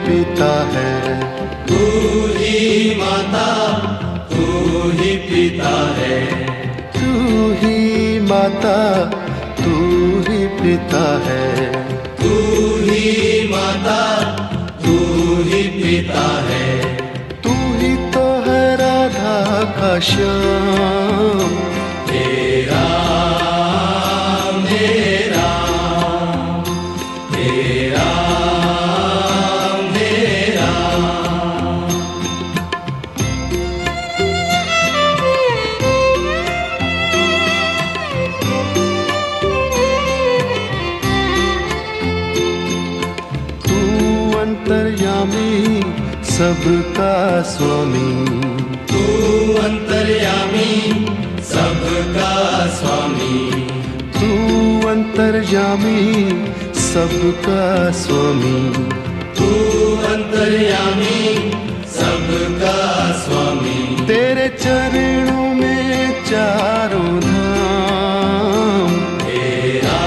पिता है। तू ही माता, तू ही पिता है। तू ही माता, तू ही पिता है। तू ही माता, तू ही पिता है। तू ही तो है राधा का श्याम। तेरा मेरा, तेरा मेरा। तू अंतर्यामी सबका स्वामी। तू अंतर्यामी सबका स्वामी। तू अंतर्यामी सबका स्वामी। तू अंतर्यामी सबका स्वामी। तेरे चरणों में चारों धाम। तेरा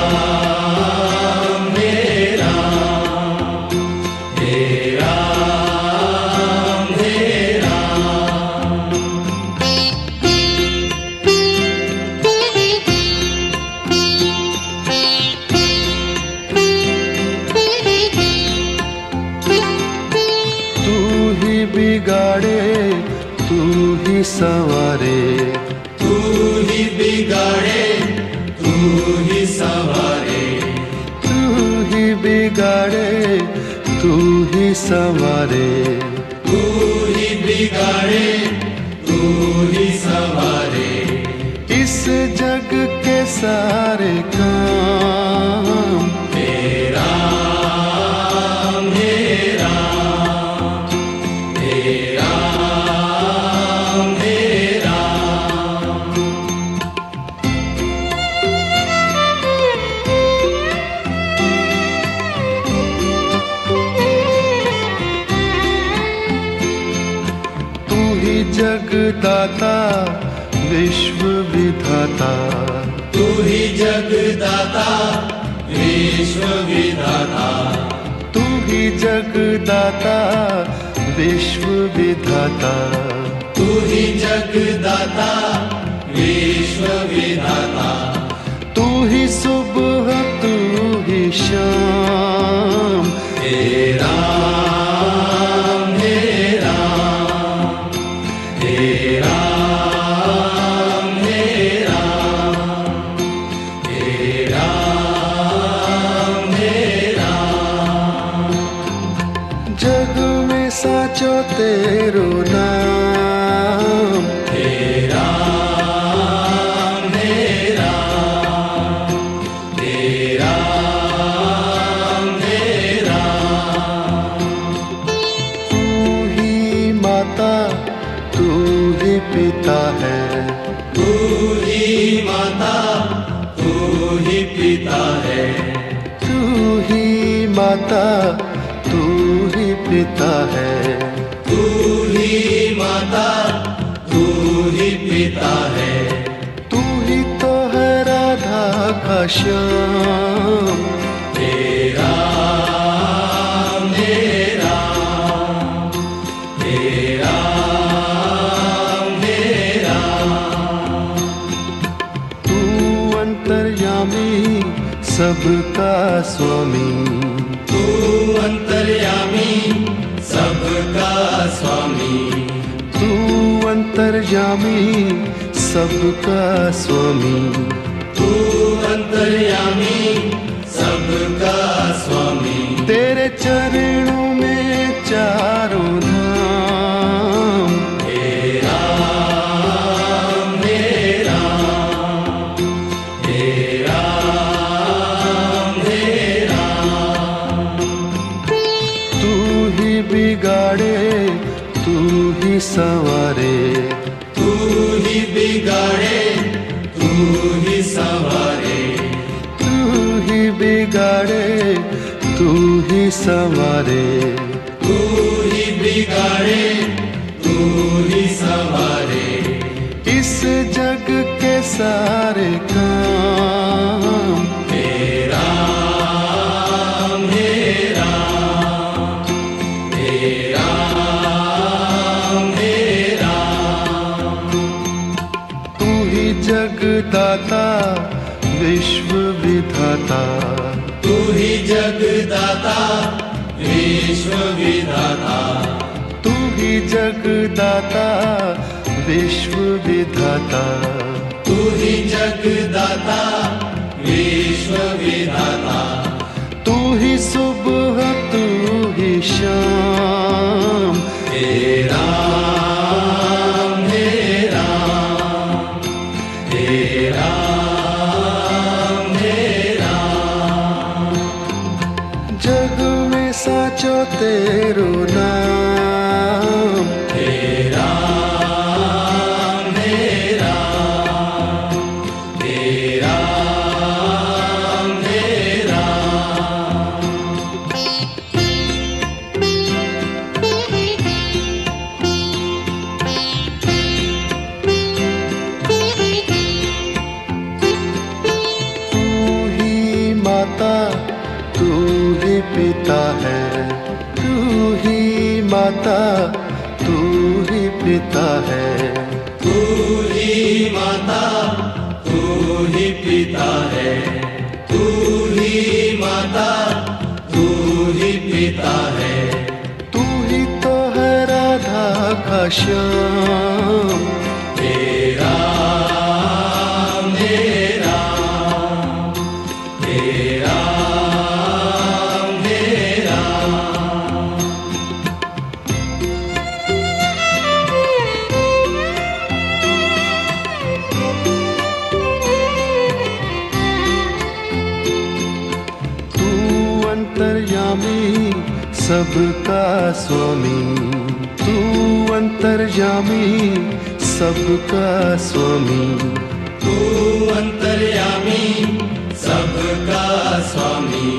मेरा, तेरा मेरा। तू ही बिगाड़े, तू ही संवारे। तू ही बिगाड़े, तू ही संवारे। तू ही बिगाड़े, तू ही संवारे। तू ही बिगाड़े, तू ही संवारे। इस जग के सारे काम। तेरा मेरा, तेरा मेरा। तू ही जगदाता विश्व विधाता। तू ही जगदाता विश्व विधाता। तू ही जगदाता विश्व विधाता। तू ही जगदाता विश्व विधाता। तू ही सुबह, तू ही शाम। तेरा मेरा, तेरा मेरा, तेरा मेरा। जग में साचो तेरो नाम। तेरा मेरा, तेरा मेरा। तू ही माता, तू ही पिता है। तू ही माता, तू ही पिता है। तू ही माता, तू ही पिता है। तू ही माता, तू ही पिता है। तू ही तो है राधा का श्याम। तेरा मेरा, तेरा मेरा। तू अंतर्यामी सबका स्वामी। तू अंतर्यामी सबका स्वामी। तू अंतर्यामी सबका स्वामी। तू अंतर्यामी सबका स्वामी। तेरे चरणों में चारों धाम। तेरा मेरा, तेरा मेरा। तू ही बिगाड़े, तू ही संवारे। तू ही बिगाड़े, तू ही संवारे। तू ही बिगाड़े, तू ही संवारे। तू ही बिगाड़े, तू ही संवारे। इस जग के सारे काम। तेरा मेरा, विश्व विधाता, तू ही जगदाता विश्व विधाता, तू ही जगदाता विश्व विधाता, तू ही जगदाता विश्व विधाता, तू ही सुबह तू ही शाम, हे राम हे राम हे राम हे राम। जग में साचो तेरो नाम, हे राम हे राम हे राम हे राम। तू ही माता तू ही पिता है, तू ही माता तू ही पिता है, तू ही माता तू ही पिता है, तू ही माता तू ही पिता है, तू ही तो है राधा का श्याम, हे राम हे राम हे राम हे राम। तू अंतर्यामी सबका स्वामी, तू अंतर्यामी सबका स्वामी, तू अंतर्यामी सबका स्वामी,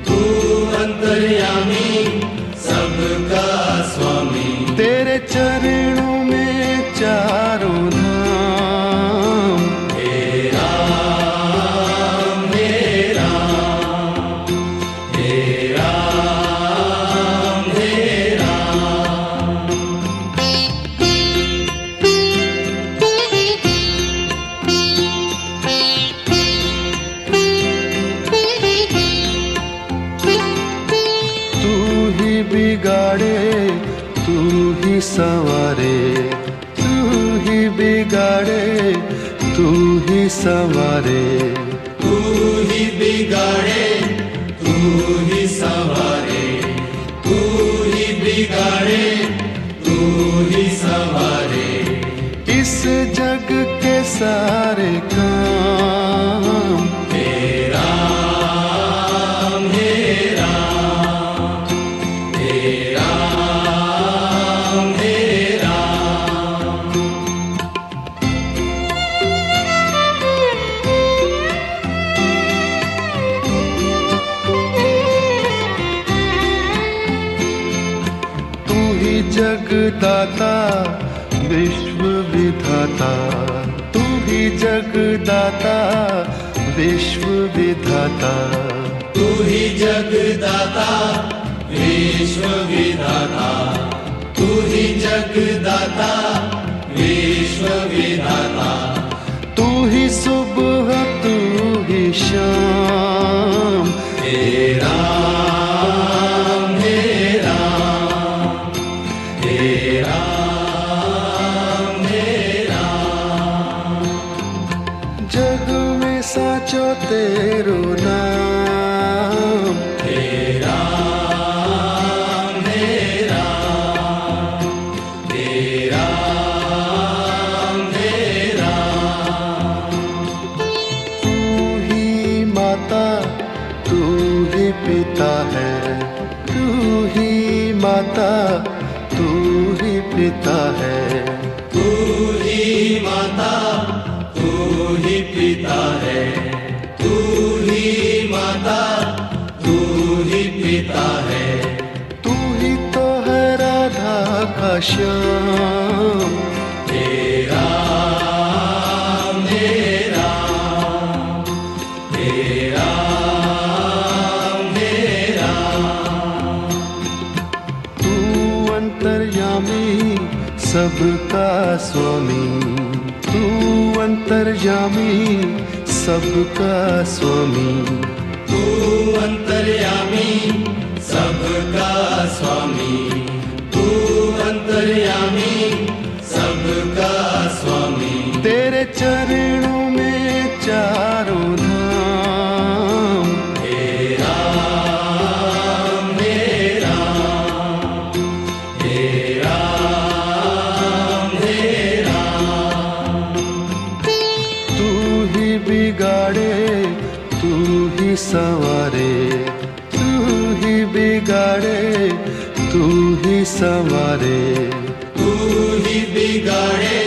तू अंतर्यामी सबका स्वामी। तेरे चरणों में चारों धाम, हे राम हे राम हे राम हे राम। तू ही बिगाड़े तू ही संवारे, तू ही बिगाड़े तू ही संवारे, तू ही बिगाड़े तू ही संवारे, तू ही बिगाड़े तू ही संवारे। इस जग के सारे काम, हे राम हे राम हे राम हे राम। तू ही जगदाता विश्व विधाता, तू ही जगदाता विश्व विधाता, तू ही जगदाता विश्व विधाता, तू ही जगदाता विश्व विधाता, तू ही सुबह तू ही शाम, हे राम हे राम हे राम हे राम। जग में साचो तेरो नाम, हे राम हे राम हे राम हे राम। तू ही माता तू ही पिता है, तू ही माता तू ही पिता है, तू ही माता तू ही पिता है, तू ही माता तू ही पिता है, तू ही तो है राधा का श्याम, हे राम हे राम हे राम हे राम। तू अंतर्यामी सबका स्वामी, तू अंतर्यामी सबका स्वामी, तू अंतर्यामी सबका स्वामी, तू अंतर्यामी सबका स्वामी। तेरे चरणों में चारों धाम, हे राम हे राम, हे राम हे राम। तू ही बिगाड़े तू ही संवारे, तू ही बिगाड़े तू ही संवारे, तू ही बिगाड़े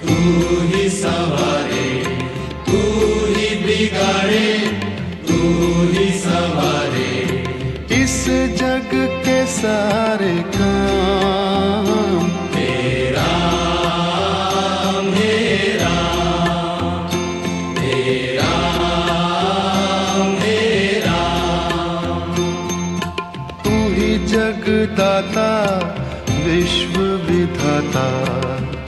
तू ही संवारे, तू ही बिगाड़े तू ही संवारे। इस जग के सारे काम, हे राम हे राम, हे राम हे राम। तू ही जगदाता विश्व विधाता,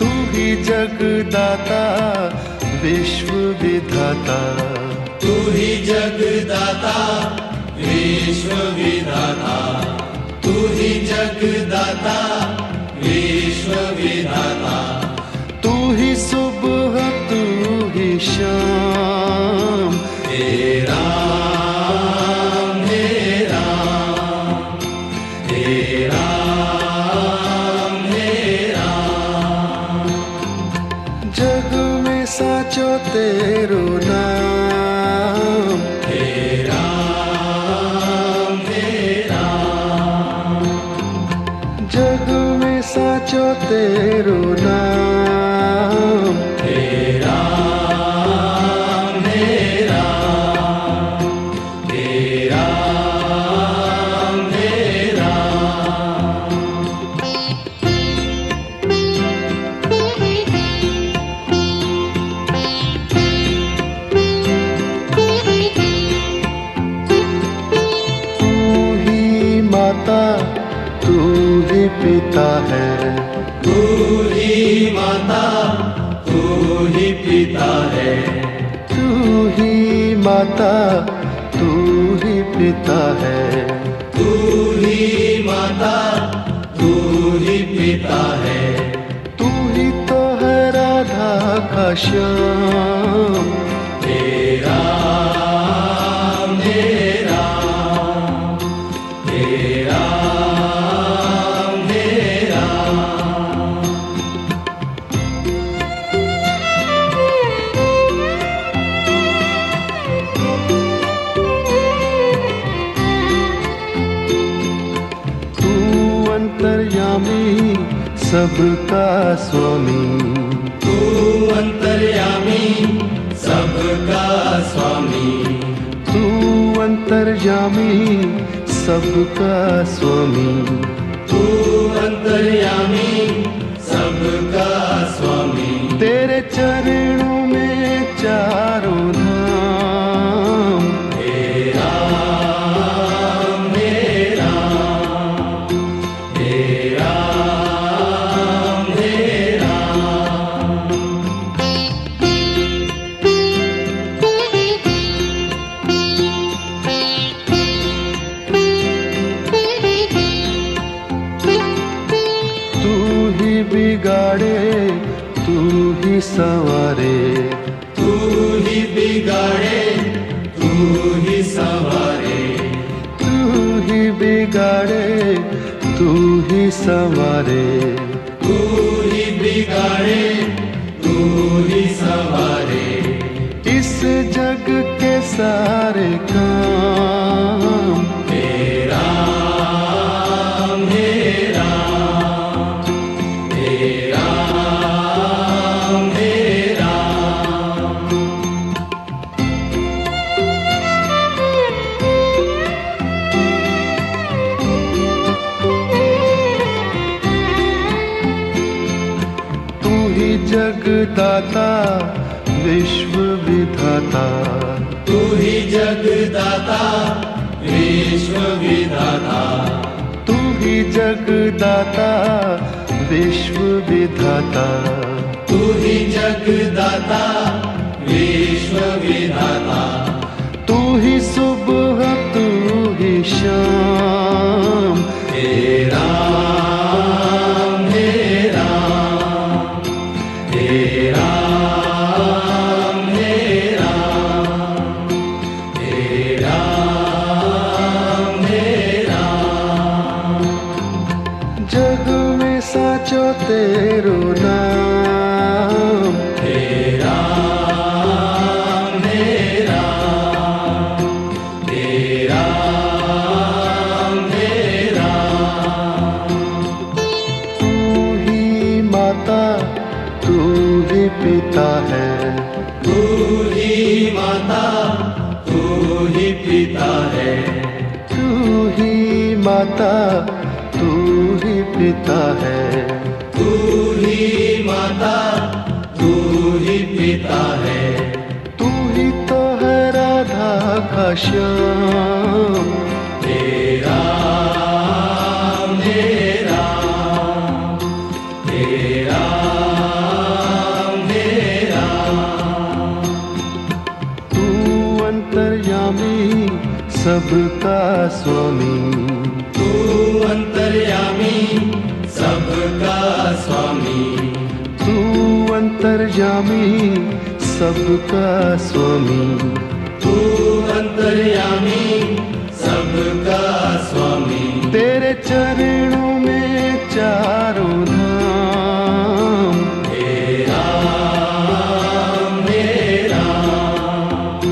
तू ही जगदाता विश्व विधाता, तू ही जगदाता विश्व विधाता, तू ही जगदाता विश्व विधाता। तू ही सुबह तू ही शाम, हे राम हे राम, हे राम हे राम। जग में साचो तेरो नाम, हे राम हे राम, जग में साचो तेरो नाम। हे राम हे राम, हे राम हे राम। तू ही माता तू ही पिता है, तू ही माता तू ही पिता है, तू ही माता तू ही पिता है। तू ही माता तू ही पिता है। तू ही तो है राधा का श्याम, हे राम हे राम, हे राम हे राम। तू अंतर्यामी सबका स्वामी, तू अंतर्यामी सबका स्वामी, तू अंतर्यामी सबका स्वामी। तू अंतर्यामी सबका स्वामी। तेरे चरणों में चारों धाम, हे राम हे राम, हे राम हे राम। तू ही बिगाड़े तू ही संवारे, तू ही बिगाड़े तू ही संवारे, तू ही बिगाड़े तू ही संवारे। तू ही बिगाड़े तू ही संवारे। इस जग के सारे काम, हे राम हे राम, हे राम हे राम। तू ही जगदाता विश्व विधाता, तू ही जगदाता विश्व विधाता, तू ही जगदाता विश्व विधाता। तू ही जगदाता विश्व विश्व विधाता तू ही सुबह तू ही शाम हे राम हे राम हे राम हे राम हे राम हे राम जग में साचो तेरो नाम हे राम हे राम हे राम हे राम तू ही माता तू ही पिता है तू ही माता तू ही पिता है तू ही माता तू ही पिता है तू ही माता तू ही पिता है तू ही तो है राधा का श्याम हे राम हे राम हे राम हे राम तू अंतर्यामी सबका स्वामी तू अंतर्यामी सबका स्वामी तू अंतर्यामी सबका स्वामी तू अंतर्यामी सबका स्वामी तेरे चरणों में चारों धाम हे राम हे राम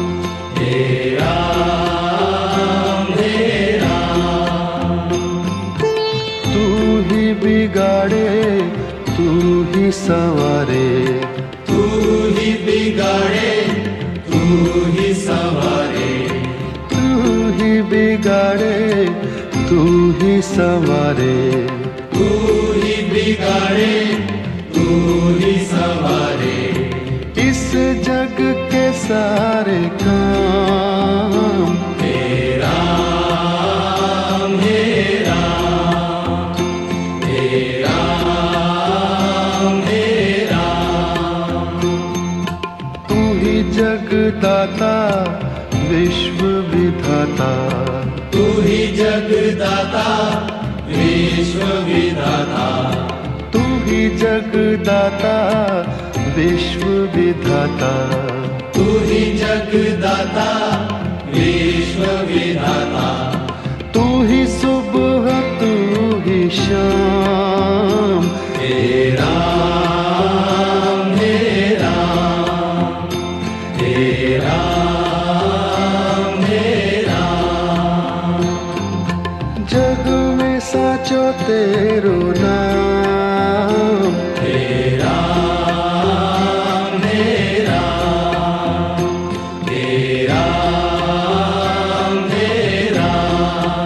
हे राम हे राम तू ही बिगाड़े तू ही संवारे तू ही बिगाड़े तू ही संवारे तू ही बिगाड़े तू ही संवारे तू ही बिगाड़े तू ही संवारे इस जग के सारे काम हे राम हे राम हे राम हे राम तू ही जगदाता विश्व विधाता तू ही जगदाता विश्व विधाता तू ही जगदाता विश्व विधाता तू ही जगदाता विश्व विधाता तू ही सुबह तू ही शाम हे राम हे राम हे राम हे राम जग में साचो तेरो नाम हे राम हे राम हे राम हे राम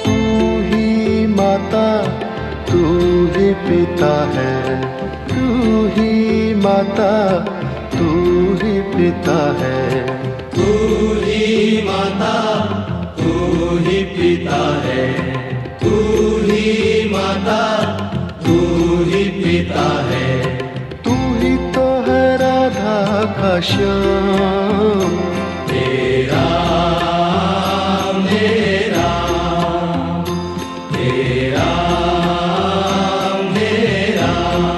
तू ही माता तू ही पिता है तू ही माता तू ही पिता है तू ही माता तू ही पिता है तू ही माता तू ही पिता है तू ही तो है राधा का श्याम हे राम हे राम हे राम हे राम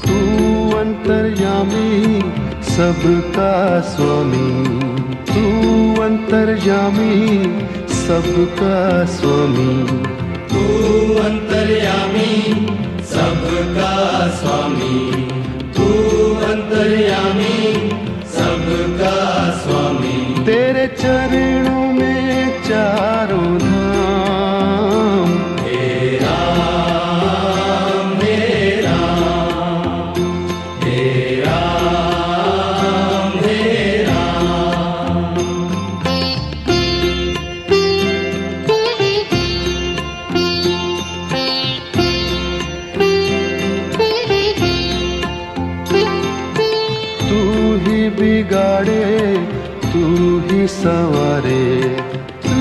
तू अंतर्यामी सबका स्वामी तू अंतर्यामी सबका स्वामी तू अंतर्यामी सबका स्वामी तू अंतर्यामी सबका स्वामी तेरे चरणों में चारों धाम हे राम हे राम हे राम हे राम बिगाड़े तू ही संवारे, तू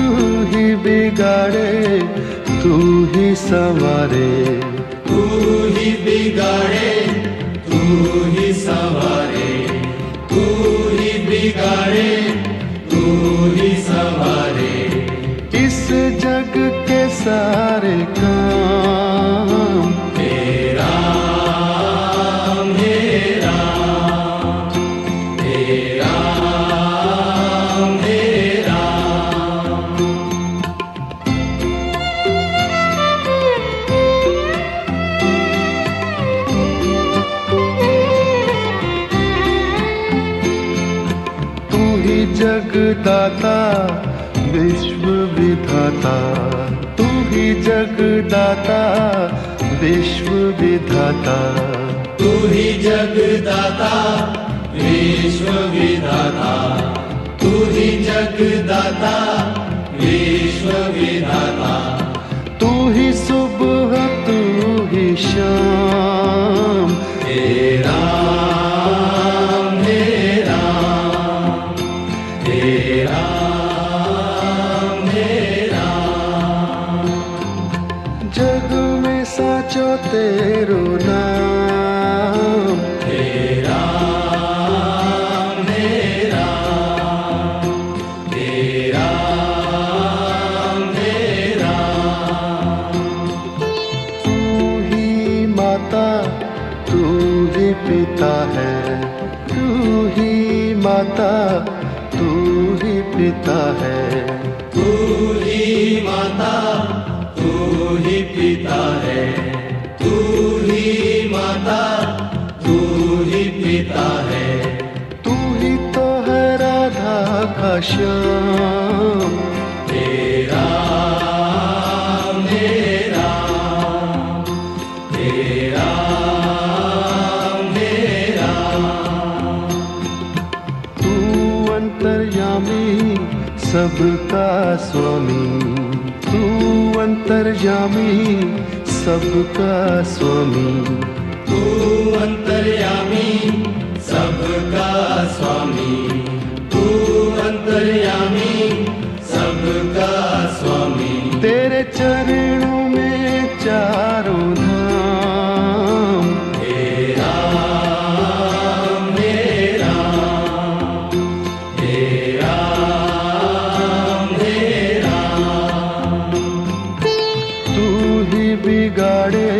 ही बिगाड़े तू ही संवारे, तू ही बिगाड़े तू ही संवारे, तू ही बिगाड़े तू ही संवारे। इस जग के सारे काम हे राम हे राम, हे राम हे राम। तू ही जगदाता विश्व विधाता, तू ही जगदाता विश्व विधाता, तू ही जगदाता विश्व विधाता, तू ही जगदाता विश्व विधाता। तू ही सुबह तू ही शाम, हे राम हे राम, हे राम हे राम। जग में साचो तेरो नाम, हे राम हे राम, हे राम हे राम। तू ही माता तू ही पिता है, तू ही माता तू ही पिता है, तू ही माता तू ही पिता है, तू ही माता तू ही पिता है। तू ही तो है राधा का श्याम, हे राम हे राम, हे राम हे राम। तू अंतर्यामी सबका स्वामी, तू अंतर्यामी सबका स्वामी, तू अंतर्यामी सबका स्वामी, तू अंतर्यामी सबका स्वामी। तेरे चरणों में चारों धाम, हे राम हे राम, हे राम हे राम। तू ही बिगाड़े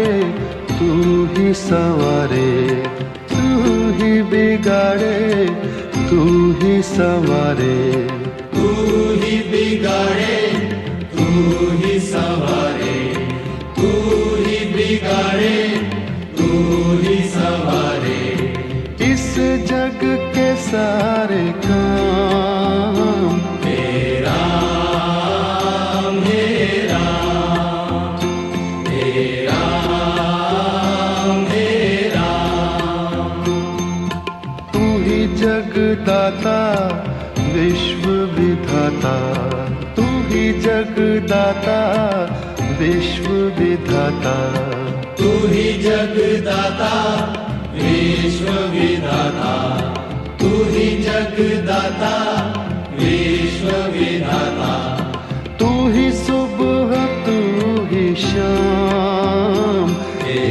तू ही संवारे, तू ही बिगाड़े तू ही संवारे, तू ही बिगाड़े तू ही संवारे, तू ही बिगाड़े तू ही संवारे। इस जग के सारे काम हे राम हे राम, हे राम हे राम। तू ही जगदाता विश्व विधाता, तू ही जगदाता विश्व विधाता, तू ही जगदाता विश्व विधाता, तू ही जगदाता विश्व विधाता। तू ही सुबह तू ही शाम, हे